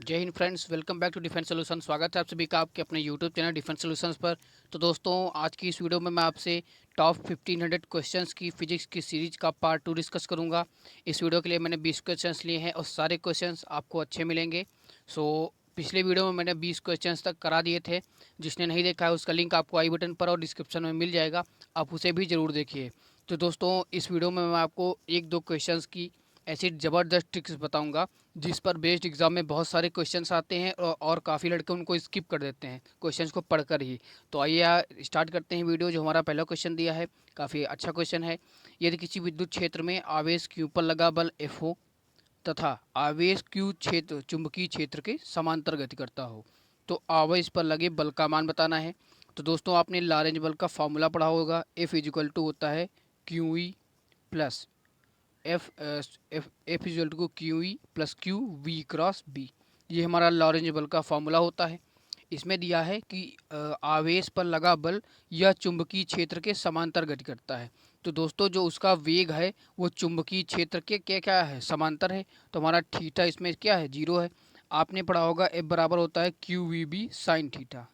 जय हिंद friends, welcome back to defence solution. स्वागत है आप सभी का आपके अपने यूट्यूब चैनल डिफेंस सॉल्यूशंस पर। तो दोस्तों, आज की इस वीडियो में मैं आपसे टॉप 1500 क्वेश्चंस की फिजिक्स की सीरीज का पार्ट 2 डिस्कस करूंगा। इस वीडियो के लिए मैंने 20 क्वेश्चंस लिए हैं और सारे क्वेश्चंस आपको अच्छे मिलेंगे। सो पिछले वीडियो में मैंने 20 क्वेश्चंस तक करा दिए थे। जिसने नहीं देखा है उसका लिंक आपको आई बटन पर और डिस्क्रिप्शन में मिल जाएगा, आप उसे भी ज़रूर देखिए। तो दोस्तों, इस वीडियो में मैं आपको एक दो क्वेश्चंस की ऐसी ज़बरदस्त ट्रिक्स बताऊंगा जिस पर बेस्ड एग्जाम में बहुत सारे क्वेश्चंस आते हैं और काफ़ी लड़के उनको स्किप कर देते हैं क्वेश्चंस को पढ़कर ही। तो आइए स्टार्ट करते हैं वीडियो। जो हमारा पहला क्वेश्चन दिया है काफ़ी अच्छा क्वेश्चन है। यदि किसी विद्युत क्षेत्र में आवेश Q पर लगा बल F हो तथा आवेश Q क्षेत्र चुंबकीय क्षेत्र के समांतर गति करता हो, तो आवेश पर लगे बल का मान बताना है। तो दोस्तों, आपने लॉरेंज बल का फॉर्मूला पढ़ा होगा। F इजिकल टू होता है QE plus F is to Q E plus Q V cross B. ये हमारा लॉरेंज बल का फॉर्मूला होता है। इसमें दिया है कि आवेश पर लगा बल यह चुंबकीय क्षेत्र के समांतर गति करता है। तो दोस्तों, जो उसका वेग है वो चुंबकीय क्षेत्र के क्या क्या है, समांतर है। तो हमारा थीटा इसमें क्या है, जीरो है। आपने पढ़ा होगा एफ बराबर होता है Q V B sine theta.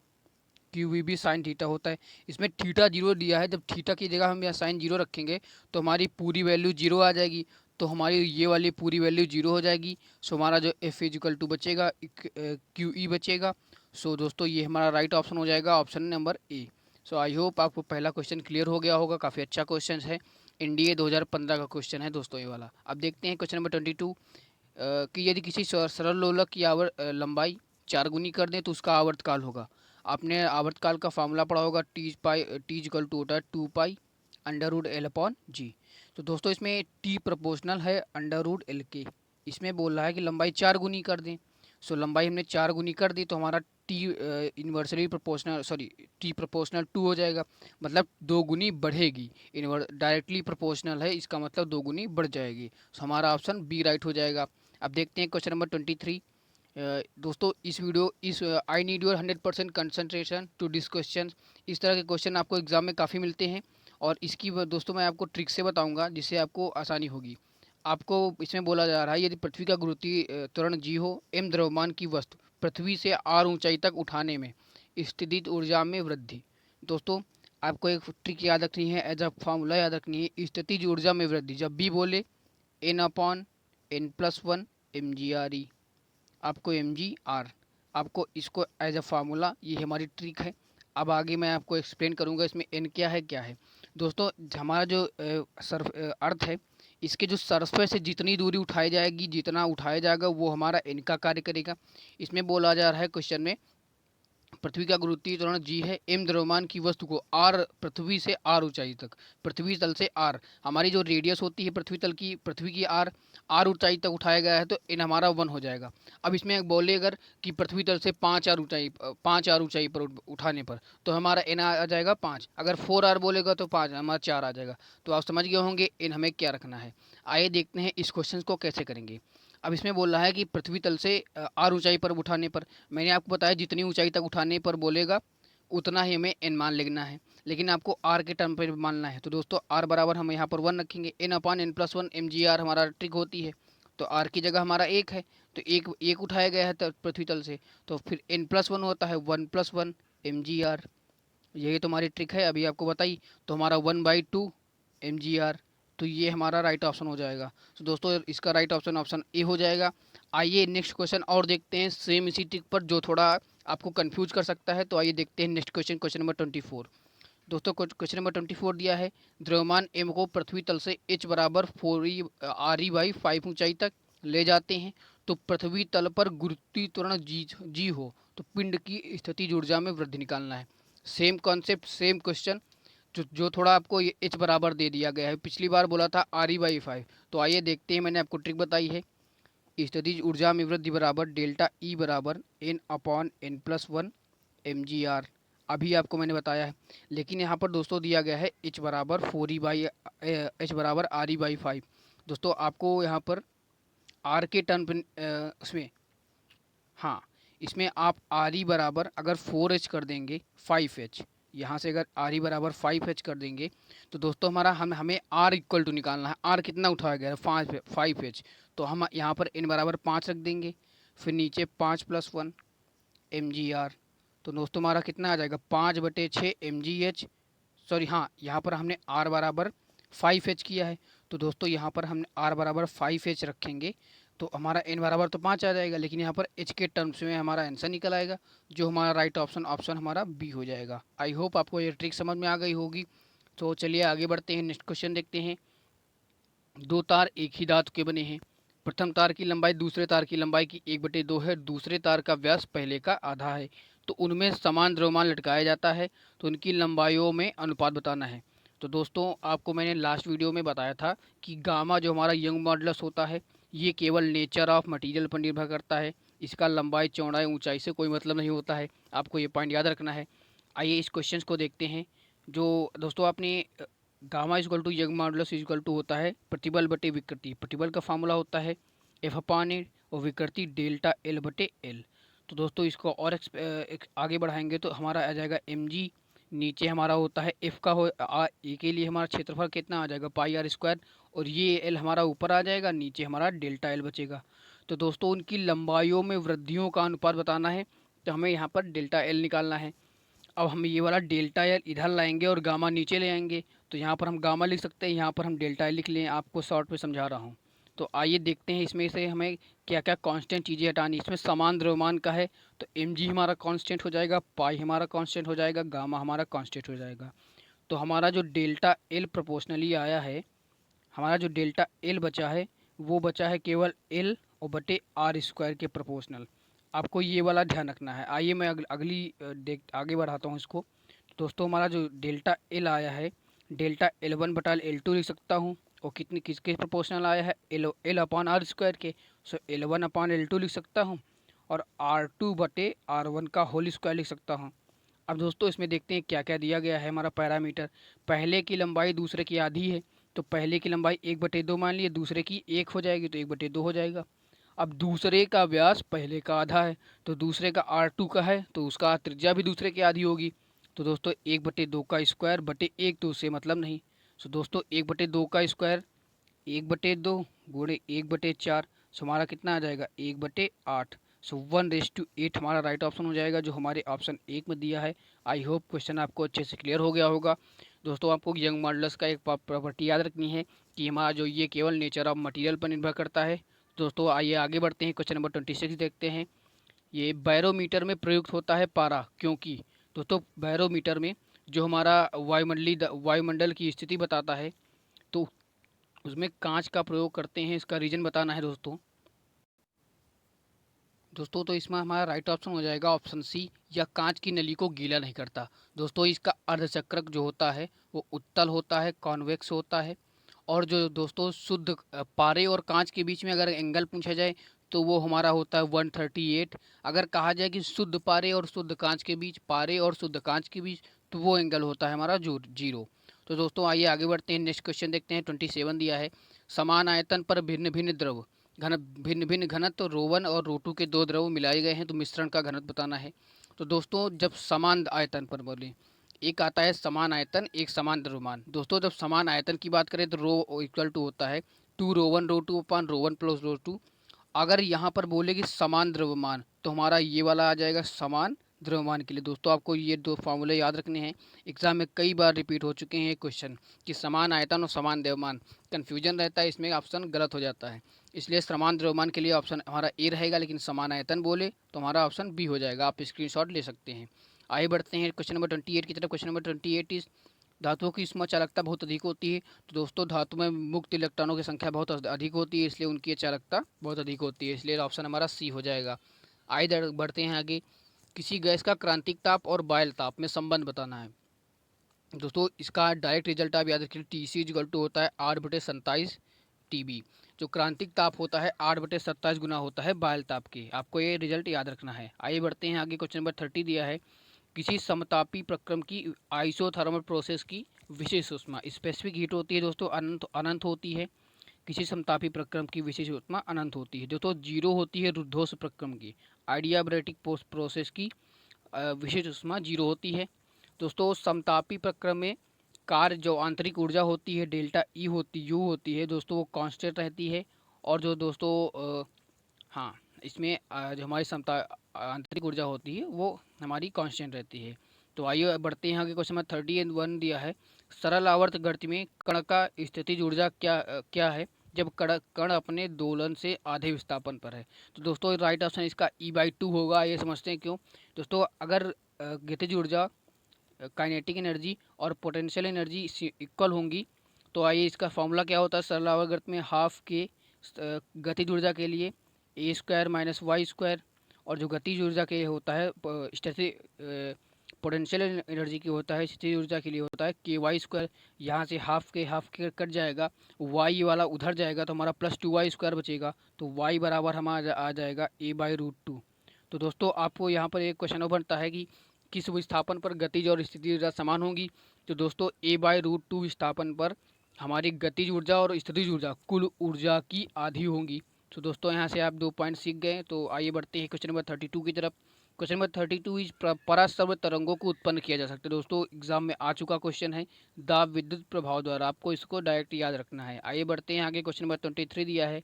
Q V B sine theta होता है। इसमें थीटा जीरो दिया है, जब थीटा की जगह हम यहाँ साइन जीरो रखेंगे तो हमारी पूरी वैल्यू जीरो आ जाएगी। तो हमारी ये वाली पूरी वैल्यू जीरो हो जाएगी। सो हमारा जो एफ इजिकल टू बचेगा क्यू ई बचेगा। सो दोस्तों, ये हमारा राइट ऑप्शन हो जाएगा, option number A. So I hope आपको पहला क्वेश्चन क्लियर हो गया होगा। काफ़ी अच्छा क्वेश्चन है, एनडीए 2015 का क्वेश्चन है दोस्तों ये वाला। अब देखते हैं क्वेश्चन नंबर 22 कि यदि किसी सरल लोलक की लंबाई 4 गुनी कर दें तो उसका आवर्तकाल होगा। आपने आवर्तकाल का फार्मूला पढ़ा होगा, टी इक्वल टू होता है 2 pi under root L upon G. तो दोस्तों, इसमें टी प्रोपोर्शनल है अंडर रूट एल के। इसमें बोल रहा है कि लंबाई 4 गुनी कर दें। सो लंबाई हमने 4 गुनी कर दी तो हमारा T inversely proportional sorry T proportional 2 हो जाएगा। मतलब 2 गुनी बढ़ेगी। इन्वर डायरेक्टली प्रोपोर्शनल है, इसका मतलब 2 गुनी बढ़ जाएगी। सो हमारा ऑप्शन बी राइट हो जाएगा। अब देखते हैं क्वेश्चन नंबर 23। दोस्तों, इस I need your 100% concentration to this question. इस तरह के क्वेश्चन आपको एग्जाम में काफ़ी मिलते हैं और इसकी दोस्तों मैं आपको ट्रिक से बताऊंगा जिससे आपको आसानी होगी। आपको इसमें बोला जा रहा है यदि पृथ्वी का गुरुत्वीय त्वरण जी हो, एम द्रव्यमान की वस्तु पृथ्वी से आर ऊंचाई तक उठाने में स्थितिज ऊर्जा में वृद्धि। दोस्तों, आपको एक ट्रिक याद रखनी है, एज अ फार्मूला याद रखनी है। स्थितिज ऊर्जा में वृद्धि जब भी बोले N upon N plus one M G R E, आपको एम जी आर, आपको इसको एज अ फार्मूला, ये हमारी ट्रिक है। अब आगे मैं आपको एक्सप्लेन करूंगा इसमें एन क्या है। दोस्तों, हमारा जो अर्थ है, इसके जो सरफेस से जितनी दूरी उठाई जाएगी, जितना उठाया जाएगा वो हमारा एन का कार्य करेगा। इसमें बोला जा रहा है क्वेश्चन में, पृथ्वी का गुरुत्वीय त्वरण जी है, एम द्रव्यमान की वस्तु को आर, पृथ्वी से आर ऊंचाई तक, पृथ्वी तल से आर, हमारी जो रेडियस होती है पृथ्वी तल की, पृथ्वी की आर, आर ऊंचाई तक उठाया गया है तो इन हमारा वन हो जाएगा। अब इसमें बोले अगर कि पृथ्वी तल से 5 आर ऊंचाई पर उठाने पर तो हमारा एन आ जाएगा 5। अगर 4 आर बोलेगा तो 5, हमारा 4 आ जाएगा। तो आप समझ गए होंगे इन हमें क्या रखना है। आइए देखते हैं इस क्वेश्चन को कैसे करेंगे। अब इसमें बोल रहा है कि पृथ्वी तल से आर ऊंचाई पर उठाने पर, मैंने आपको बताया जितनी ऊंचाई तक उठाने पर बोलेगा उतना ही हमें एन मान लिखना है, लेकिन आपको आर के टर्म पर मानना है। तो दोस्तों, आर बराबर हम यहाँ पर 1 रखेंगे, N upon N plus one M G R हमारा ट्रिक होती है। तो आर की जगह हमारा एक है, तो एक एक उठाया गया है पृथ्वी तल से, तो फिर एन प्लस वन होता है 1 प्लस 1 एम जी आर। यही तो हमारी ट्रिक है, अभी आपको बताई। तो हमारा 1/2 एम जी आर। तो ये हमारा राइट ऑप्शन हो जाएगा। तो दोस्तों, इसका राइट ऑप्शन ऑप्शन ए हो जाएगा। आइए नेक्स्ट क्वेश्चन और देखते हैं सेम इसी ट्रिक पर जो थोड़ा आपको कंफ्यूज कर सकता है। तो आइए देखते हैं नेक्स्ट क्वेश्चन, क्वेश्चन नंबर 24। दोस्तों, क्वेश्चन नंबर 24 दिया है, द्रव्यमान एम को पृथ्वी तल से एच बराबर 4 आर ई/5 ऊंचाई तक ले जाते हैं। तो पृथ्वी तल पर गुरुत्वीय त्वरण जी हो तो पिंड की स्थितिज ऊर्जा में वृद्धि निकालना है। Same concept, same question. जो थोड़ा आपको ये एच बराबर दे दिया गया है, पिछली बार बोला था RE/5। तो आइए देखते हैं, मैंने आपको ट्रिक बताई है। स्थितिज ऊर्जा में वृद्धि बराबर डेल्टा ई बराबर N upon N plus one M G R. अभी आपको मैंने बताया है, लेकिन यहाँ पर दोस्तों दिया गया है एच बराबर 4E/H/RE/5। दोस्तों, आपको यहाँ पर आर के टर्म उसमें, हाँ, इसमें आप आर ई बराबर अगर 4H कर देंगे 5H, यहाँ से अगर आर ई बराबर 5H कर देंगे तो दोस्तों हमारा हमें आर इक्वल टू निकालना है। आर कितना उठाया गया है, 5H। तो हम यहाँ पर एन बराबर 5 रख देंगे। फिर नीचे 5+1 mgr। तो दोस्तों हमारा कितना आ जाएगा 5/6 mgh। सॉरी हाँ, यहाँ पर हमने r बराबर 5h किया है, तो दोस्तों यहाँ पर हमने r बराबर 5h रखेंगे तो हमारा n बराबर तो 5 आ जाएगा, लेकिन यहाँ पर h के टर्म्स में हमारा आंसर निकल आएगा, जो हमारा राइट ऑप्शन ऑप्शन हमारा बी हो जाएगा। आई होप आपको ये ट्रिक समझ में आ गई होगी। तो चलिए आगे बढ़ते हैं, नेक्स्ट क्वेश्चन देखते हैं। दो तार एक ही धातु के बने हैं। प्रथम तार की लंबाई दूसरे तार की लंबाई की 1/2 है। दूसरे तार का व्यास पहले का आधा है। तो उनमें समान द्रव्यमान लटकाया जाता है, तो उनकी लंबाइयों में अनुपात बताना है। तो दोस्तों आपको मैंने लास्ट वीडियो में बताया था कि गामा जो हमारा यंग मॉडुलस होता है, ये केवल नेचर ऑफ मटेरियल पर निर्भर करता है। इसका लंबाई चौड़ाई ऊंचाई से कोई मतलब नहीं होता है। आपको ये पॉइंट याद रखना है। आइए इस क्वेश्चन को देखते हैं। जो दोस्तों आपने gamma equal to Young modulus equal to होता है प्रतिबल बटे विकृति। प्रतिबल का फार्मूला होता है F/A और विकृति डेल्टा L/L। तो दोस्तों इसको और आगे बढ़ाएंगे तो हमारा आ जाएगा mg। नीचे हमारा होता है F का ए के लिए हमारा क्षेत्रफल कितना आ जाएगा πr², और ये L हमारा ऊपर आ जाएगा, नीचे हमारा डेल्टा L बचेगा। तो दोस्तों उनकी लंबाइयों में वृद्धियों का अनुपात बताना है, तो हमें यहाँ पर डेल्टा L निकालना है। अब हम ये वाला डेल्टा एल इधर लाएंगे और गामा नीचे ले आएंगे, तो यहाँ पर हम गामा लिख सकते हैं, यहाँ पर हम डेल्टा एल लिख लें। आपको शॉर्ट में समझा रहा हूँ। तो आइए देखते हैं इसमें से हमें क्या क्या कांस्टेंट चीज़ें हटानी। इसमें समान द्रव्यमान का है, तो एम जी हमारा कांस्टेंट हो जाएगा, पाई हमारा कांस्टेंट हो जाएगा, गामा हमारा कांस्टेंट हो जाएगा। तो हमारा जो डेल्टा एल प्रोपोर्शनली आया है, हमारा जो डेल्टा एल बचा है वो बचा है केवल एल और बटे r² के प्रोपोर्शनल। आपको ये वाला ध्यान रखना है। आइए मैं अगली देख आगे बढ़ाता हूँ इसको। दोस्तों हमारा जो डेल्टा एल आया है, डेल्टा L1/L2 लिख सकता हूँ, और कितनी किसके प्रोपोर्शनल आया है L/r² के। सो L1/L2 लिख सकता हूँ, और R2/R1 का होल स्क्वायर लिख सकता हूँ। अब दोस्तों इसमें देखते हैं क्या क्या दिया गया है। हमारा पैरामीटर, पहले की लंबाई दूसरे की आधी है, तो पहले की लंबाई 1/2 मान लिए, दूसरे की 1 हो जाएगी तो 1/2 हो जाएगा। अब दूसरे का व्यास पहले का आधा है, तो दूसरे का R2 का है, तो उसका त्रिज्या भी दूसरे की आधी होगी। तो दोस्तों 1/2 का स्क्वायर बटे 1, तो उससे मतलब नहीं। सो दोस्तों 1/2 का स्क्वायर 1/2 गुणे 1/4, सो हमारा कितना आ जाएगा 1/8। सो 1:8 हमारा राइट ऑप्शन हो जाएगा, जो हमारे ऑप्शन 1 में दिया है। आई होप क्वेश्चन आपको अच्छे से क्लियर हो गया होगा। दोस्तों आपको यंग मॉडुलस का एक प्रॉपर्टी याद रखनी है कि हमारा जो ये केवल नेचर ऑफ मटेरियल पर निर्भर करता है। दोस्तों आइए आगे बढ़ते हैं, क्वेश्चन नंबर 26 देखते हैं। ये बैरोमीटर में प्रयुक्त होता है पारा, क्योंकि दोस्तों बैरोमीटर में जो हमारा वायुमंडल की स्थिति बताता है, तो उसमें कांच का प्रयोग करते हैं। इसका रीजन बताना है दोस्तों। तो इसमें हमारा राइट ऑप्शन हो जाएगा ऑप्शन सी, या कांच की नली को गीला नहीं करता। दोस्तों इसका अर्धचक्र जो होता है वो उत्तल होता है, कॉन्वेक्स होता है। और जो दोस्तों शुद्ध पारे और कांच के बीच में अगर एंगल पूछा जाए तो वो हमारा होता है 138। अगर कहा जाए कि शुद्ध पारे और शुद्ध कांच के बीच, पारे और शुद्ध कांच के बीच, तो वो एंगल होता है हमारा जो 0। तो दोस्तों आइए आगे बढ़ते हैं, नेक्स्ट क्वेश्चन देखते हैं। 27 दिया है, समान आयतन पर भिन्न भिन्न द्रव भिन्न भिन्न घनत्व ρ1 और ρ2 के दो द्रव मिलाए गए हैं, तो मिश्रण का घनत्व बताना है। तो दोस्तों जब समान आयतन पर बोले, एक आता है समान आयतन, एक समान द्रव्यमान। दोस्तों जब समान आयतन की बात करें तो रो इक्वल टू होता है 2ρ1 ρ2 ρ1 + ρ2। अगर यहाँ पर बोले कि समान द्रव्यमान, तो हमारा ये वाला आ जाएगा समान द्रव्यमान के लिए। दोस्तों आपको ये दो फार्मूले याद रखने हैं, एग्जाम में कई बार रिपीट हो चुके हैं ये क्वेश्चन कि समान आयतन और समान द्रव्यमान। कन्फ्यूजन रहता है, इसमें ऑप्शन गलत हो जाता है। इसलिए समान द्रव्यमान के लिए ऑप्शन हमारा ए रहेगा, लेकिन समान आयतन बोले तो हमारा ऑप्शन बी हो जाएगा। आप स्क्रीनशॉट ले सकते हैं। आगे बढ़ते हैं क्वेश्चन नंबर 28 की तरफ। क्वेश्चन नंबर 28 इस धातुओं की इसमें चालकता बहुत अधिक होती है। तो दोस्तों धातु में मुक्त इलेक्ट्रॉनों की संख्या बहुत अधिक होती है, इसलिए उनकी चालकता बहुत अधिक होती है, इसलिए ऑप्शन हमारा सी हो जाएगा। आइए बढ़ते हैं आगे। किसी गैस का क्रांतिक ताप और बायल ताप में संबंध बताना है। दोस्तों इसका डायरेक्ट रिजल्ट आप याद रखिए, Tc = होता है 8/27 TB। जो क्रांतिक ताप होता है 8/27 गुना होता है बायल ताप के। आपको ये रिजल्ट याद रखना है। आइए बढ़ते हैं आगे। क्वेश्चन नंबर 30 दिया है, किसी समतापी प्रक्रम की आइसोथर्मल प्रोसेस की विशेष ऊष्मा, स्पेसिफिक हीट होती है दोस्तों अनंत होती है। किसी समतापी प्रक्रम की विशेष ऊष्मा अनंत होती है। दोस्तों 0 होती है रुद्धोष्म प्रक्रम की। आइडियाब्रेटिक प्रोसेस की विशेष ऊष्मा 0 होती है। दोस्तों समतापी प्रक्रम में कार्य जो आंतरिक ऊर्जा होती है डेल्टा ई होती है दोस्तों, वो कांस्टेंट रहती है। और जो दोस्तों हाँ इसमें जो हमारी समता आंतरिक ऊर्जा होती है वो हमारी कांस्टेंट रहती है। तो आइए बढ़ते हैं यहाँ के क्वेश्चन नंबर 31 दिया है, सरल आवर्त गति में कण का स्थितिज ऊर्जा क्या है जब कण कण अपने दोलन से आधे विस्थापन पर है। तो दोस्तों राइट ऑप्शन इसका E/2 होगा। ये समझते हैं क्यों। दोस्तों अगर गतिज ऊर्जा, काइनेटिक एनर्जी और पोटेंशियल एनर्जी इक्वल होंगी तो आइए इसका फॉर्मूला क्या होता है सरल आवर्त गति में, हाफ के गतिज ऊर्जा के लिए A² - Y², और जो गतिज ऊर्जा के होता है पोटेंशियल एनर्जी की होता है, स्थितिज ऊर्जा के लिए होता है KY²। यहाँ से हाफ के कट जाएगा, y वाला उधर जाएगा तो हमारा +2y² बचेगा। तो y बराबर हमारा आ जाएगा A/√2। तो दोस्तों आपको यहाँ पर एक क्वेश्चन और बनता है कि किस विस्थापन पर गतिज और स्थितिज ऊर्जा समान होंगी। तो दोस्तों A/√2 विस्थापन पर हमारी गतिज ऊर्जा और स्थितिज ऊर्जा कुल ऊर्जा की आधी होंगी। तो दोस्तों यहाँ से आप 2 पॉइंट सीख गए। तो आइए बढ़ते हैं क्वेश्चन नंबर 32 की तरफ। क्वेश्चन नंबर 32 इज पराश्रव्य तरंगों को उत्पन्न किया जा सकता है। दोस्तों एग्जाम में आ चुका क्वेश्चन है, दाब विद्युत प्रभाव द्वारा, आपको इसको डायरेक्ट याद रखना है। आइए बढ़ते हैं आगे। क्वेश्चन नंबर 23 दिया है,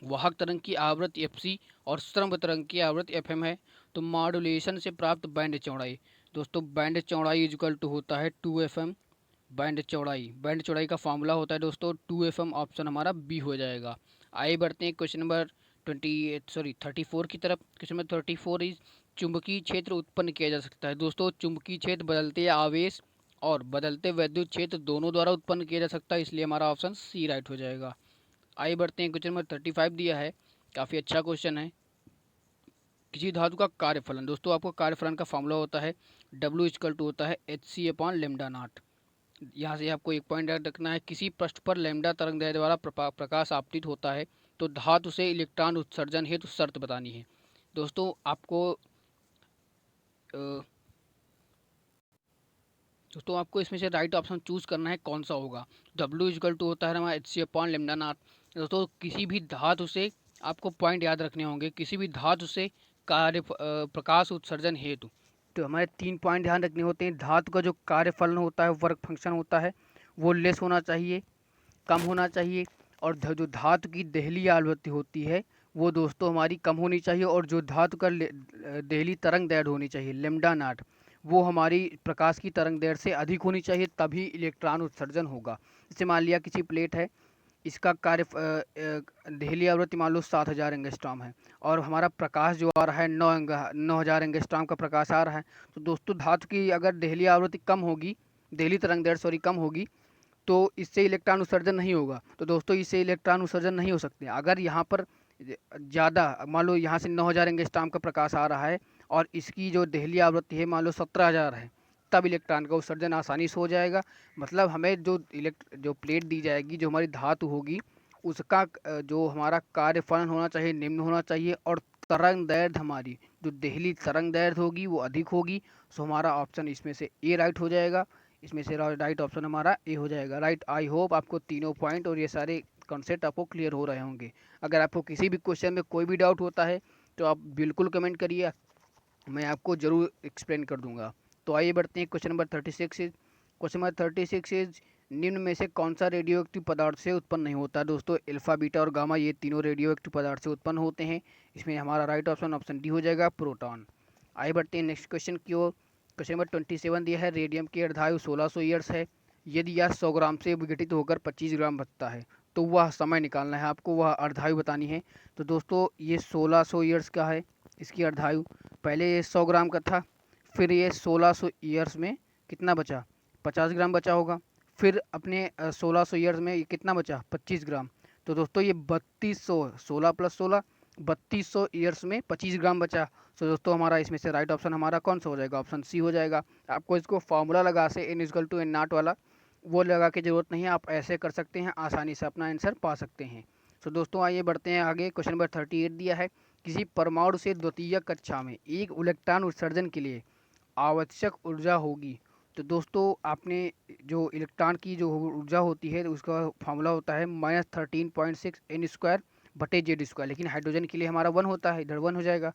वाहक तरंग की आवृत्ति FC और श्रव्य तरंग की आवृत्ति FM है, तो मॉड्यूलेशन से प्राप्त बैंड चौड़ाई। दोस्तों बैंड चौड़ाई इक्वल टू होता है 2FM। बैंड चौड़ाई का फॉर्मूला होता है दोस्तों 2FM। ऑप्शन हमारा बी हो जाएगा। आइए बढ़ते हैं क्वेश्चन नंबर 34 की तरफ। क्वेश्चन नंबर 34 इज चुंबकीय क्षेत्र उत्पन्न किया जा सकता है। दोस्तों चुंबकीय क्षेत्र बदलते आवेश और बदलते वैद्युत क्षेत्र दोनों द्वारा उत्पन्न किया जा सकता है, इसलिए हमारा ऑप्शन सी राइट हो जाएगा। आइए बढ़ते हैं। क्वेश्चन नंबर 35 दिया है, काफ़ी अच्छा क्वेश्चन है। किसी धातु का कार्यफलन, दोस्तों आपको कार्यफलन का फॉर्मूला होता है W होता है Hc/λ0। यहाँ से आपको एक पॉइंट याद रखना है, किसी पृष्ठ पर लैम्डा तरंगदैर्घ्य द्वारा प्रकाश आपतित होता है तो धातु से इलेक्ट्रॉन उत्सर्जन हेतु शर्त बतानी है। दोस्तों आपको इसमें से राइट ऑप्शन चूज करना है, कौन सा होगा। W होता है हमारा Hc/λ0। दोस्तों किसी भी धातु से आपको पॉइंट याद रखने होंगे, किसी भी धातु से प्रकाश उत्सर्जन हेतु तो हमारे 3 पॉइंट ध्यान रखने होते हैं। धातु का जो कार्यफलन होता है, वर्क फंक्शन होता है, वो लेस होना चाहिए, कम होना चाहिए। और जो धातु की देहली आवृत्ति होती है वो दोस्तों हमारी कम होनी चाहिए। और जो धातु का देहली तरंग दैर्घ्य होनी चाहिए λ0, वो हमारी प्रकाश की तरंग दैर्घ्य से अधिक होनी चाहिए, तभी इलेक्ट्रॉन उत्सर्जन होगा। जैसे मान लिया किसी प्लेट है, इसका कार्य देहली आवृत्ति मान लो 7000 एंगस्ट्रॉम है और हमारा प्रकाश जो आ रहा है 9000 एंगस्ट्रॉम का प्रकाश आ रहा है। तो दोस्तों धातु की अगर देहली आवृत्ति कम होगी, देहली तरंग दैर्घ्य कम होगी, तो इससे इलेक्ट्रॉन उत्सर्जन नहीं होगा। तो दोस्तों इससे इलेक्ट्रॉन उत्सर्जन नहीं हो सकते। अगर यहाँ पर ज़्यादा मान लो यहाँ से 9000 एंगस्ट्रॉम का प्रकाश आ रहा है और इसकी जो देहली आवृत्ति है मान लो 17000 है, तब इलेक्ट्रॉन का उत्सर्जन आसानी से हो जाएगा। मतलब हमें जो प्लेट दी जाएगी, जो हमारी धातु होगी, उसका जो हमारा कार्यफलन होना चाहिए निम्न होना चाहिए, और तरंग दैर्घ्य हमारी जो देहली तरंग दैर्घ्य होगी वो अधिक होगी। सो हमारा ऑप्शन इसमें से ए राइट हो जाएगा। इसमें से राइट ऑप्शन हमारा ए हो जाएगा। राइट। आई होप आपको तीनों पॉइंट और ये सारे कॉन्सेप्ट आपको क्लियर हो रहे होंगे। अगर आपको किसी भी क्वेश्चन में कोई भी डाउट होता है तो आप बिल्कुल कमेंट करिए, मैं आपको ज़रूर एक्सप्लेन कर दूंगा। तो आइए बढ़ते हैं question number 36 is. Question number 36 is निम्न में से कौन सा रेडियो एक्टिव पदार्थ से उत्पन्न नहीं होता। दोस्तों अल्फा, बीटा और गामा ये तीनों रेडियो एक्टिव पदार्थ से उत्पन्न होते हैं। इसमें हमारा राइट ऑप्शन ऑप्शन डी हो जाएगा, प्रोटॉन। आइए बढ़ते हैं नेक्स्ट क्वेश्चन की ओर। क्वेश्चन नंबर 27 दिया है, रेडियम की अर्धायु 1600 ईयर्स है। यदि यह 100 ग्राम से विघटित होकर 25 ग्राम बनता है तो वह समय निकालना है आपको, वह अर्धायु बतानी है। तो दोस्तों ये 1600 ईयर्स का है इसकी अर्धायु। पहले ये 100 ग्राम का था, फिर ये 1600 ईयर्स में कितना बचा, 50 ग्राम बचा होगा। फिर अपने 1600 ईयर्स में ये कितना बचा, 25 ग्राम। तो दोस्तों ये 3200, 16 + 16 3200 ईयर्स में 25 ग्राम बचा। तो दोस्तों हमारा इसमें से राइट ऑप्शन हमारा कौन सा हो जाएगा, ऑप्शन सी हो जाएगा। आपको इसको फार्मूला लगा से N=N0 वाला वो लगा के ज़रूरत नहीं है, आप ऐसे कर सकते हैं, आसानी से अपना आंसर पा सकते हैं। तो दोस्तों आइए बढ़ते हैं आगे। क्वेश्चन नंबर 38 दिया है, किसी परमाणु से द्वितीयक कक्षा में एक इलेक्ट्रॉन उत्सर्जन के लिए आवश्यक ऊर्जा होगी। तो दोस्तों आपने जो इलेक्ट्रॉन की जो ऊर्जा होती है उसका फार्मूला होता है -13.6 N²/Z²। लेकिन हाइड्रोजन के लिए हमारा 1 होता है, इधर 1 हो जाएगा।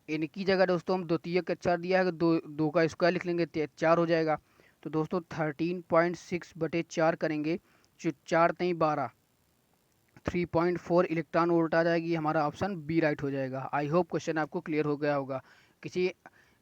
N की जगह दोस्तों हम द्वितीयक कक्षा दिया है, दो का स्क्वायर लिख लेंगे, 4 हो जाएगा। तो दोस्तों 13.6/4 करेंगे, जो 4 × 12 3.4 इलेक्ट्रॉन वोल्ट आ जाएगी। हमारा ऑप्शन बी राइट हो जाएगा। आई होप क्वेश्चन आपको क्लियर हो गया होगा। किसी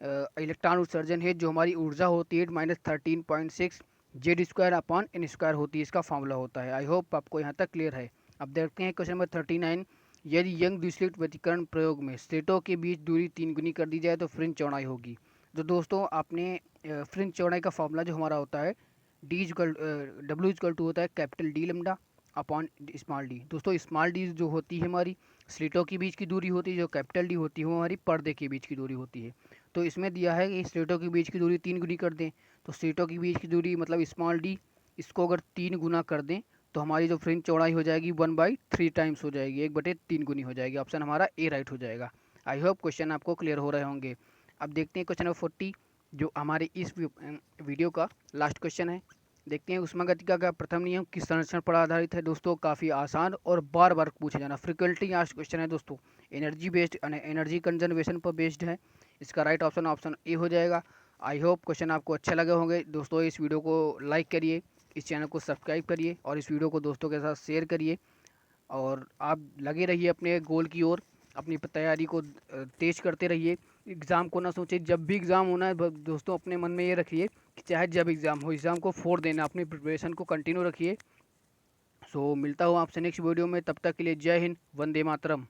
इलेक्ट्रॉन उत्सर्जन है जो हमारी ऊर्जा होती है -13.6 Z² अपॉन n² होती है, इसका फॉर्मूला होता है। आई होप आपको यहाँ तक क्लियर है। अब देखते हैं क्वेश्चन नंबर 39। यदि यंग द्विस्लिट व्यतिकरण प्रयोग में स्लिटों के बीच दूरी 3 गुनी कर दी जाए तो फ्रिंज चौड़ाई होगी। तो दोस्तों आपने फ्रिंज चौड़ाई का फॉर्मूला जो हमारा होता है W होता है capital D lambda upon small D. दोस्तों स्मॉल डी जो होती है हमारी स्लिटों के बीच की दूरी होती है, जो कैपिटल डी होती है वो हमारी पर्दे के बीच की दूरी होती है। तो इसमें दिया है कि स्लिटों के बीच की दूरी 3 गुनी कर दें, तो स्लिटों के बीच की दूरी मतलब स्मॉल डी, इसको अगर 3 गुना कर दें तो हमारी जो फ्रिंज चौड़ाई हो जाएगी 1/3 टाइम्स हो जाएगी, 1/3 गुनी हो जाएगी। ऑप्शन हमारा ए राइट हो जाएगा। आई होप क्वेश्चन आपको क्लियर हो रहे होंगे। अब देखते हैं क्वेश्चन नंबर 40 जो हमारे इस वीडियो का लास्ट क्वेश्चन है। देखते हैं उष्मागतिका का प्रथम नियम किस संरक्षण पर आधारित है। दोस्तों काफ़ी आसान और बार बार पूछे जाना फ्रिक्वेंटली आस्क्ड क्वेश्चन है दोस्तों। एनर्जी बेस्ड एनर्जी कंजर्वेशन पर बेस्ड है। इसका राइट ऑप्शन ऑप्शन ए हो जाएगा। आई होप क्वेश्चन आपको अच्छे लगे होंगे। दोस्तों इस वीडियो को लाइक करिए, इस चैनल को सब्सक्राइब करिए और इस वीडियो को दोस्तों के साथ शेयर करिए। और आप लगे रहिए अपने गोल की ओर, अपनी तैयारी को तेज करते रहिए। एग्ज़ाम को ना सोचिए, जब भी एग्ज़ाम होना है दोस्तों अपने मन में ये रखिए कि चाहे जब एग्ज़ाम हो, एग्ज़ाम को फोड़ देना, अपनी प्रिपरेशन को कंटिन्यू रखिए। सो मिलता हूँ आपसे नेक्स्ट वीडियो में, तब तक के लिए जय हिंद, वंदे मातरम।